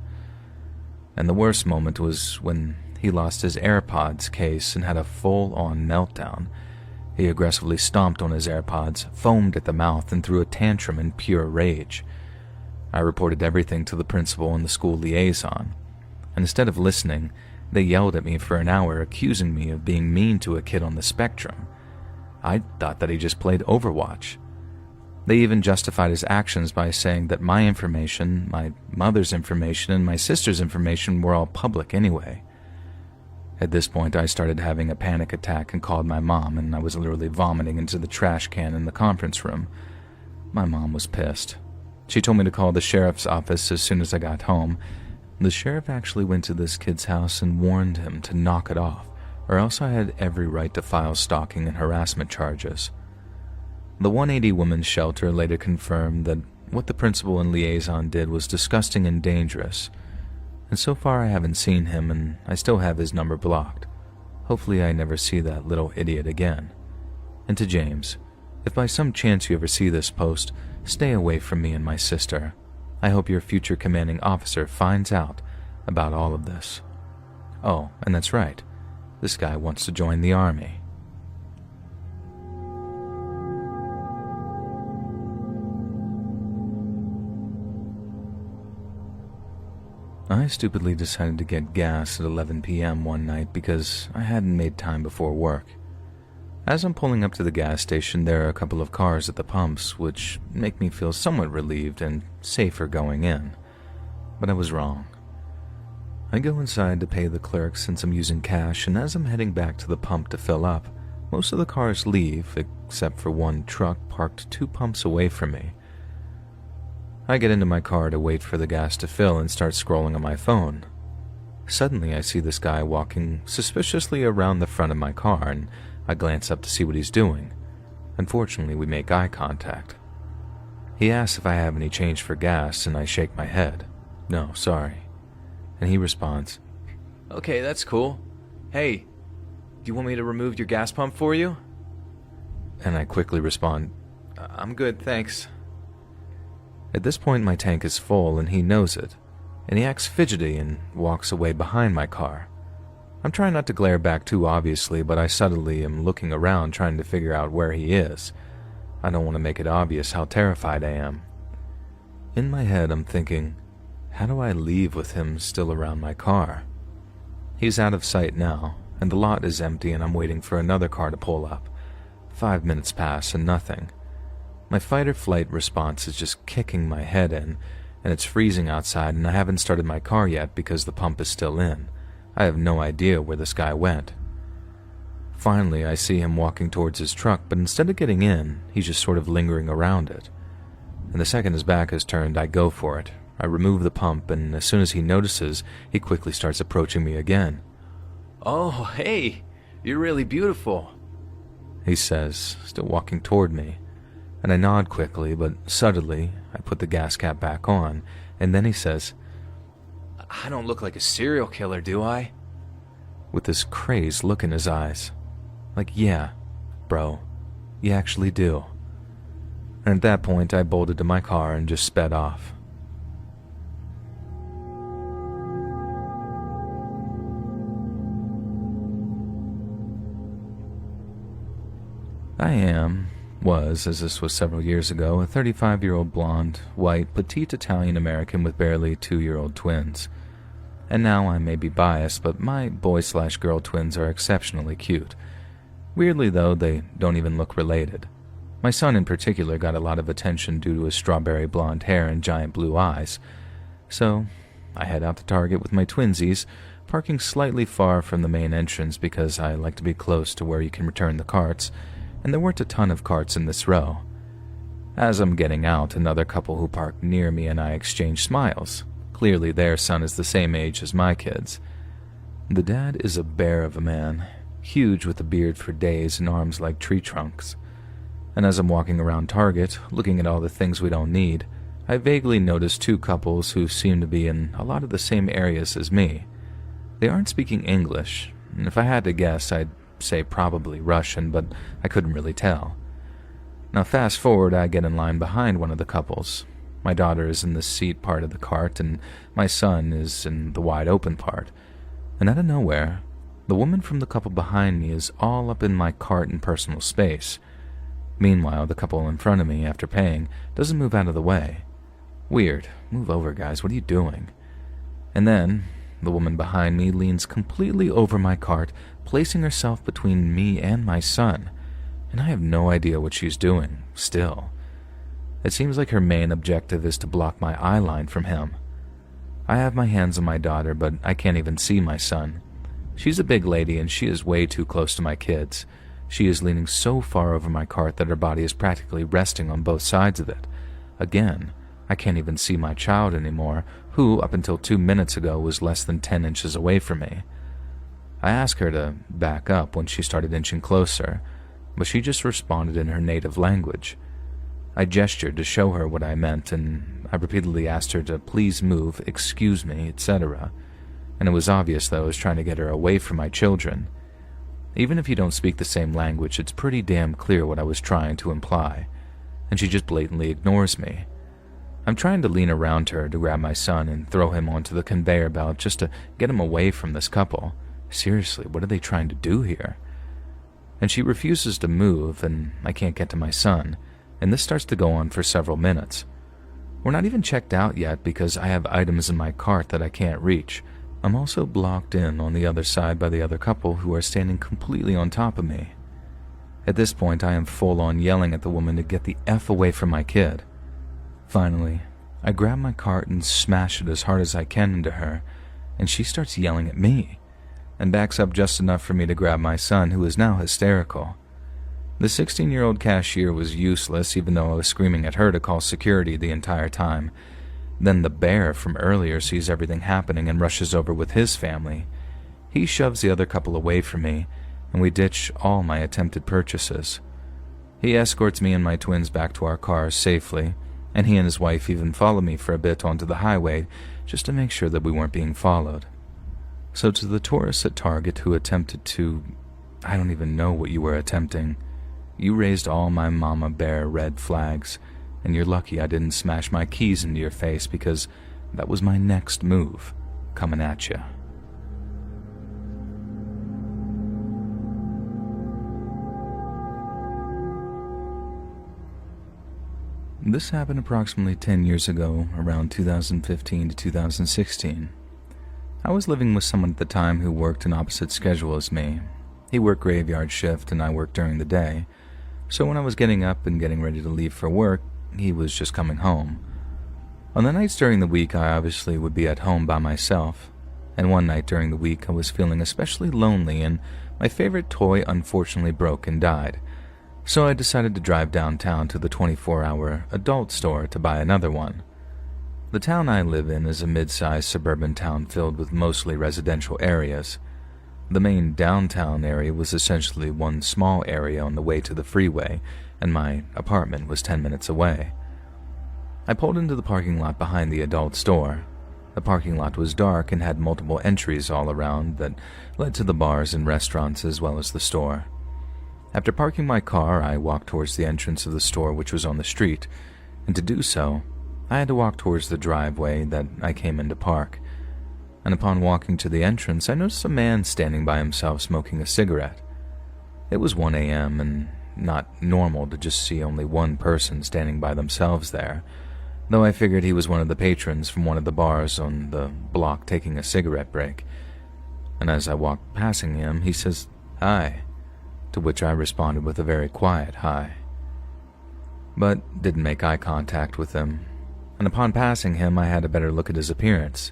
And the worst moment was when he lost his AirPods case and had a full-on meltdown. He aggressively stomped on his AirPods, foamed at the mouth, and threw a tantrum in pure rage. I reported everything to the principal and the school liaison, and instead of listening, they yelled at me for an hour, accusing me of being mean to a kid on the spectrum. I thought that he just played Overwatch. They even justified his actions by saying that my information, my mother's information, and my sister's information were all public anyway. At this point, I started having a panic attack and called my mom, and I was literally vomiting into the trash can in the conference room. My mom was pissed. She told me to call the sheriff's office as soon as I got home. The sheriff actually went to this kid's house and warned him to knock it off, or else I had every right to file stalking and harassment charges. The 180 Women's Shelter later confirmed that what the principal and liaison did was disgusting and dangerous, and so far I haven't seen him and I still have his number blocked. Hopefully I never see that little idiot again. And to James, if by some chance you ever see this post, stay away from me and my sister. I hope your future commanding officer finds out about all of this. Oh, and that's right, this guy wants to join the army. I stupidly decided to get gas at 11 p.m. one night because I hadn't made time before work. As I'm pulling up to the gas station, there are a couple of cars at the pumps, which make me feel somewhat relieved and safer going in. But I was wrong. I go inside to pay the clerk since I'm using cash, and as I'm heading back to the pump to fill up, most of the cars leave, except for one truck parked 2 pumps away from me. I get into my car to wait for the gas to fill and start scrolling on my phone. Suddenly I see this guy walking suspiciously around the front of my car, and I glance up to see what he's doing. Unfortunately, we make eye contact. He asks if I have any change for gas, and I shake my head. No, sorry. And he responds, "Okay, that's cool. Hey, do you want me to remove your gas pump for you?" And I quickly respond, "I'm good, thanks." At this point, my tank is full, and he knows it, and he acts fidgety and walks away behind my car. I'm trying not to glare back too obviously, but I subtly am looking around trying to figure out where he is. I don't want to make it obvious how terrified I am. In my head, I'm thinking, how do I leave with him still around my car? He's out of sight now, and the lot is empty, and I'm waiting for another car to pull up. 5 minutes pass and nothing. My fight-or-flight response is just kicking my head in, and it's freezing outside, and I haven't started my car yet because the pump is still in. I have no idea where this guy went. Finally, I see him walking towards his truck, but instead of getting in, he's just sort of lingering around it. And the second his back is turned, I go for it. I remove the pump, and as soon as he notices, he quickly starts approaching me again. "Oh, hey, you're really beautiful," he says, still walking toward me. And I nod quickly, but subtly, I put the gas cap back on, and then he says, "I don't look like a serial killer, do I?" With this crazed look in his eyes. Like, yeah, bro, you actually do. And at that point, I bolted to my car and just sped off. As this was several years ago, a 35-year-old blonde, white, petite Italian-American with barely 2-year-old twins. And now I may be biased, but my boy/girl twins are exceptionally cute. Weirdly though, they don't even look related. My son in particular got a lot of attention due to his strawberry blonde hair and giant blue eyes. So, I head out to Target with my twinsies, parking slightly far from the main entrance because I like to be close to where you can return the carts, and there weren't a ton of carts in this row. As I'm getting out, another couple who parked near me and I exchange smiles. Clearly their son is the same age as my kids. The dad is a bear of a man, huge with a beard for days and arms like tree trunks. And as I'm walking around Target, looking at all the things we don't need, I vaguely notice 2 couples who seem to be in a lot of the same areas as me. They aren't speaking English, and if I had to guess, I'd say probably Russian, but I couldn't really tell. Now fast forward, I get in line behind one of the couples. My daughter is in the seat part of the cart, and my son is in the wide open part. And out of nowhere, the woman from the couple behind me is all up in my cart and personal space. Meanwhile, the couple in front of me, after paying, doesn't move out of the way. Weird. Move over, guys. What are you doing? And then, the woman behind me leans completely over my cart, placing herself between me and my son, and I have no idea what she's doing, still. It seems like her main objective is to block my eye line from him. I have my hands on my daughter, but I can't even see my son. She's a big lady, and she is way too close to my kids. She is leaning so far over my cart that her body is practically resting on both sides of it. Again, I can't even see my child anymore, who, up until 2 minutes ago, was less than 10 inches away from me. I asked her to back up when she started inching closer, but she just responded in her native language. I gestured to show her what I meant, and I repeatedly asked her to please move, excuse me, etc. And it was obvious that I was trying to get her away from my children. Even if you don't speak the same language, it's pretty damn clear what I was trying to imply, and she just blatantly ignores me. I'm trying to lean around her to grab my son and throw him onto the conveyor belt just to get him away from this couple. Seriously, what are they trying to do here? And she refuses to move, and I can't get to my son, and this starts to go on for several minutes. We're not even checked out yet because I have items in my cart that I can't reach. I'm also blocked in on the other side by the other couple who are standing completely on top of me. At this point, I am full-on yelling at the woman to get the F away from my kid. Finally, I grab my cart and smash it as hard as I can into her, and she starts yelling at me, and backs up just enough for me to grab my son, who is now hysterical. The 16-year-old cashier was useless, even though I was screaming at her to call security the entire time. Then the bear from earlier sees everything happening and rushes over with his family. He shoves the other couple away from me, and we ditch all my attempted purchases. He escorts me and my twins back to our cars safely, and he and his wife even follow me for a bit onto the highway just to make sure that we weren't being followed. So to the tourists at Target who attempted to... I don't even know what you were attempting. You raised all my mama bear red flags, and you're lucky I didn't smash my keys into your face because that was my next move, coming at you. This happened approximately 10 years ago, around 2015 to 2016. I was living with someone at the time who worked an opposite schedule as me. He worked graveyard shift and I worked during the day. So when I was getting up and getting ready to leave for work, he was just coming home. On the nights during the week, I obviously would be at home by myself. And one night during the week, I was feeling especially lonely and my favorite toy unfortunately broke and died. So I decided to drive downtown to the 24-hour adult store to buy another one. The town I live in is a mid-sized suburban town filled with mostly residential areas. The main downtown area was essentially one small area on the way to the freeway, and my apartment was 10 minutes away. I pulled into the parking lot behind the adult store. The parking lot was dark and had multiple entries all around that led to the bars and restaurants as well as the store. After parking my car, I walked towards the entrance of the store, which was on the street, and to do so, I had to walk towards the driveway that I came in to park. And upon walking to the entrance, I noticed a man standing by himself smoking a cigarette. It was 1 a.m. and not normal to just see only one person standing by themselves there, though I figured he was one of the patrons from one of the bars on the block taking a cigarette break. And as I walked passing him, he says, "Hi," to which I responded with a very quiet hi, but didn't make eye contact with him. And upon passing him, I had a better look at his appearance.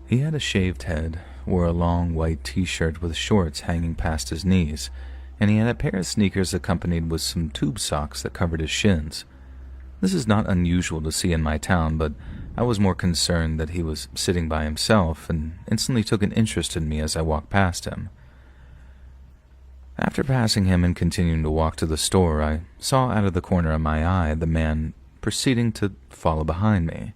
He had a shaved head, wore a long white t-shirt with shorts hanging past his knees, and he had a pair of sneakers accompanied with some tube socks that covered his shins. This is not unusual to see in my town, but I was more concerned that he was sitting by himself and instantly took an interest in me as I walked past him. After passing him and continuing to walk to the store, I saw out of the corner of my eye the man proceeding to follow behind me.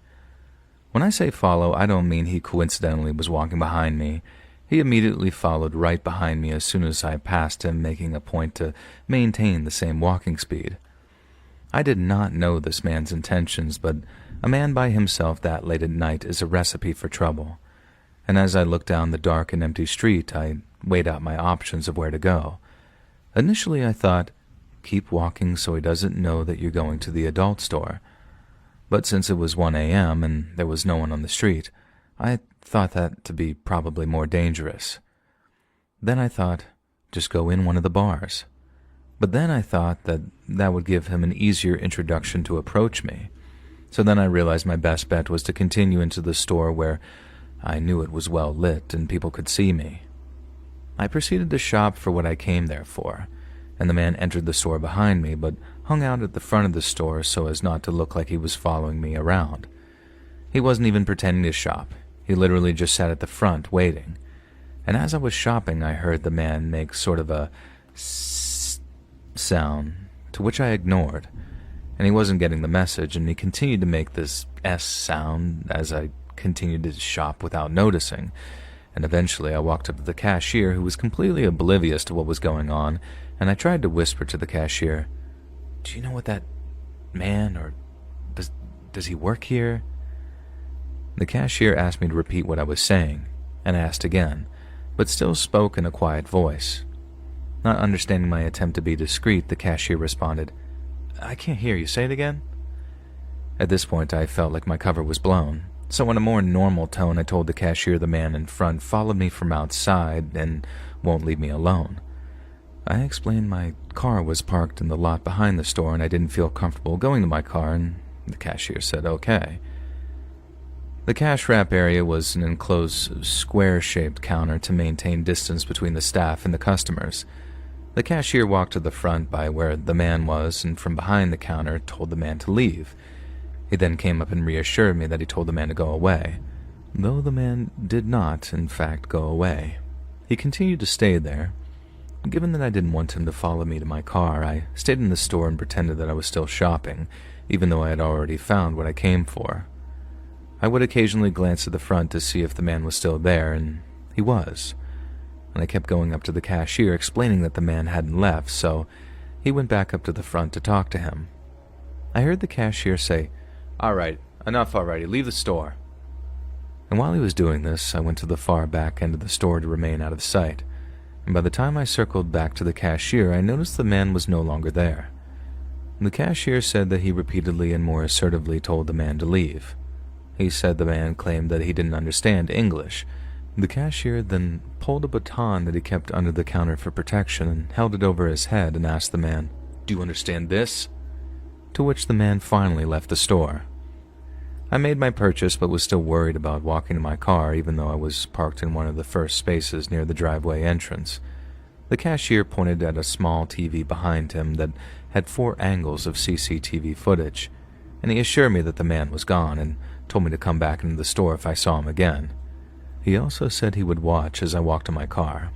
When I say follow, I don't mean he coincidentally was walking behind me. He immediately followed right behind me as soon as I passed him, making a point to maintain the same walking speed. I did not know this man's intentions, but a man by himself that late at night is a recipe for trouble. And as I looked down the dark and empty street, I weighed out my options of where to go. Initially, I thought, keep walking so he doesn't know that you're going to the adult store. But since it was 1 a.m. and there was no one on the street, I thought that to be probably more dangerous. Then I thought, just go in one of the bars. But then I thought that would give him an easier introduction to approach me. So then I realized my best bet was to continue into the store where I knew it was well lit and people could see me. I proceeded to shop for what I came there for, and the man entered the store behind me but hung out at the front of the store so as not to look like he was following me around. He wasn't even pretending to shop. He literally just sat at the front waiting. And as I was shopping, I heard the man make sort of a s sound, to which I ignored. And he wasn't getting the message, and he continued to make this S sound as I continued to shop without noticing. And eventually I walked up to the cashier, who was completely oblivious to what was going on, and I tried to whisper to the cashier, "Do you know what that man, or does he work here?" The cashier asked me to repeat what I was saying, and asked again, but still spoke in a quiet voice. Not understanding my attempt to be discreet, the cashier responded, "I can't hear you. Say it again." At this point, I felt like my cover was blown, so in a more normal tone, I told the cashier the man in front followed me from outside and won't leave me alone. I explained my car was parked in the lot behind the store and I didn't feel comfortable going to my car, and the cashier said okay. The cash wrap area was an enclosed square-shaped counter to maintain distance between the staff and the customers. The cashier walked to the front by where the man was, and from behind the counter told the man to leave. He then came up and reassured me that he told the man to go away, though the man did not, in fact, go away. He continued to stay there. Given that I didn't want him to follow me to my car, I stayed in the store and pretended that I was still shopping, even though I had already found what I came for. I would occasionally glance at the front to see if the man was still there, and he was. And I kept going up to the cashier explaining that the man hadn't left, so he went back up to the front to talk to him. I heard the cashier say, "All right, enough already, leave the store." And while he was doing this, I went to the far back end of the store to remain out of sight, and by the time I circled back to the cashier, I noticed the man was no longer there. The cashier said that he repeatedly and more assertively told the man to leave. He said the man claimed that he didn't understand English. The cashier then pulled a baton that he kept under the counter for protection and held it over his head and asked the man, "Do you understand this?" To which the man finally left the store. I made my purchase but was still worried about walking to my car, even though I was parked in one of the first spaces near the driveway entrance. The cashier pointed at a small TV behind him that had 4 angles of CCTV footage, and he assured me that the man was gone and told me to come back into the store if I saw him again. He also said he would watch as I walked to my car.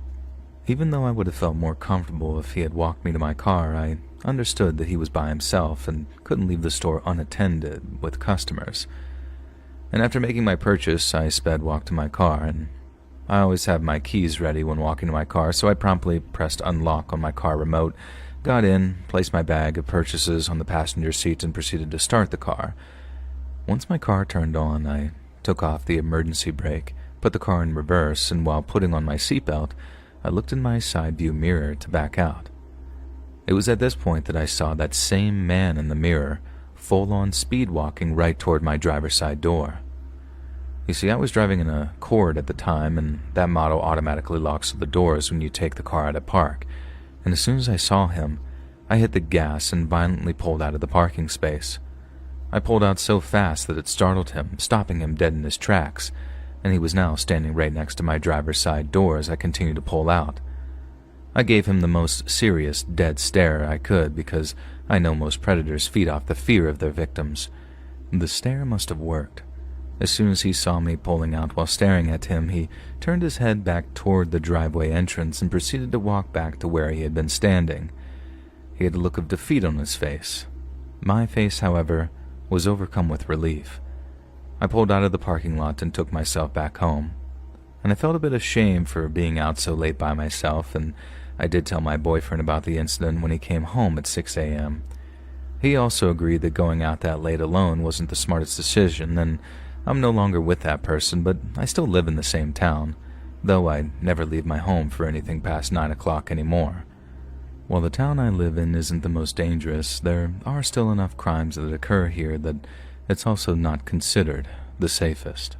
Even though I would have felt more comfortable if he had walked me to my car, I understood that he was by himself and couldn't leave the store unattended with customers. And after making my purchase, I sped walk to my car, and I always have my keys ready when walking to my car, so I promptly pressed unlock on my car remote, got in, placed my bag of purchases on the passenger seat, and proceeded to start the car. Once my car turned on, I took off the emergency brake, put the car in reverse, and while putting on my seatbelt, I looked in my side view mirror to back out. It was at this point that I saw that same man in the mirror, full-on speed walking right toward my driver's side door. You see, I was driving in a Accord at the time, and that model automatically locks the doors when you take the car out of park, and as soon as I saw him, I hit the gas and violently pulled out of the parking space. I pulled out so fast that it startled him, stopping him dead in his tracks, and he was now standing right next to my driver's side door as I continued to pull out. I gave him the most serious, dead stare I could because I know most predators feed off the fear of their victims. The stare must have worked. As soon as he saw me pulling out while staring at him, he turned his head back toward the driveway entrance and proceeded to walk back to where he had been standing. He had a look of defeat on his face. My face, however, was overcome with relief. I pulled out of the parking lot and took myself back home. And I felt a bit ashamed for being out so late by myself, and I did tell my boyfriend about the incident when he came home at 6 a.m. He also agreed that going out that late alone wasn't the smartest decision, and I'm no longer with that person, but I still live in the same town, though I never leave my home for anything past 9 o'clock anymore. While the town I live in isn't the most dangerous, there are still enough crimes that occur here that it's also not considered the safest.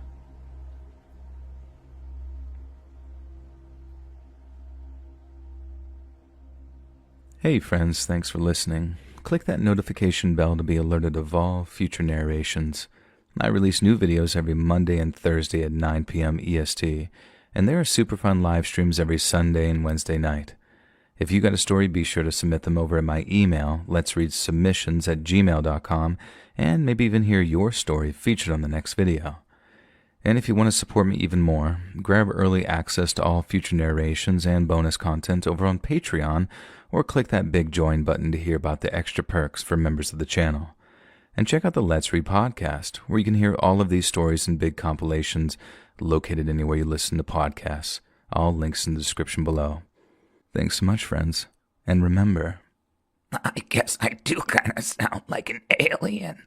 Hey friends, thanks for listening. Click that notification bell to be alerted of all future narrations. I release new videos every Monday and Thursday at 9 p.m. EST, and there are super fun live streams every Sunday and Wednesday night. If you got a story, be sure to submit them over at my email, letsreadsubmissions@gmail.com, and maybe even hear your story featured on the next video. And if you want to support me even more, grab early access to all future narrations and bonus content over on Patreon, or click that big join button to hear about the extra perks for members of the channel. And check out the Let's Read podcast, where you can hear all of these stories in big compilations located anywhere you listen to podcasts. All links in the description below. Thanks so much, friends. And remember, I guess I do kind of sound like an alien.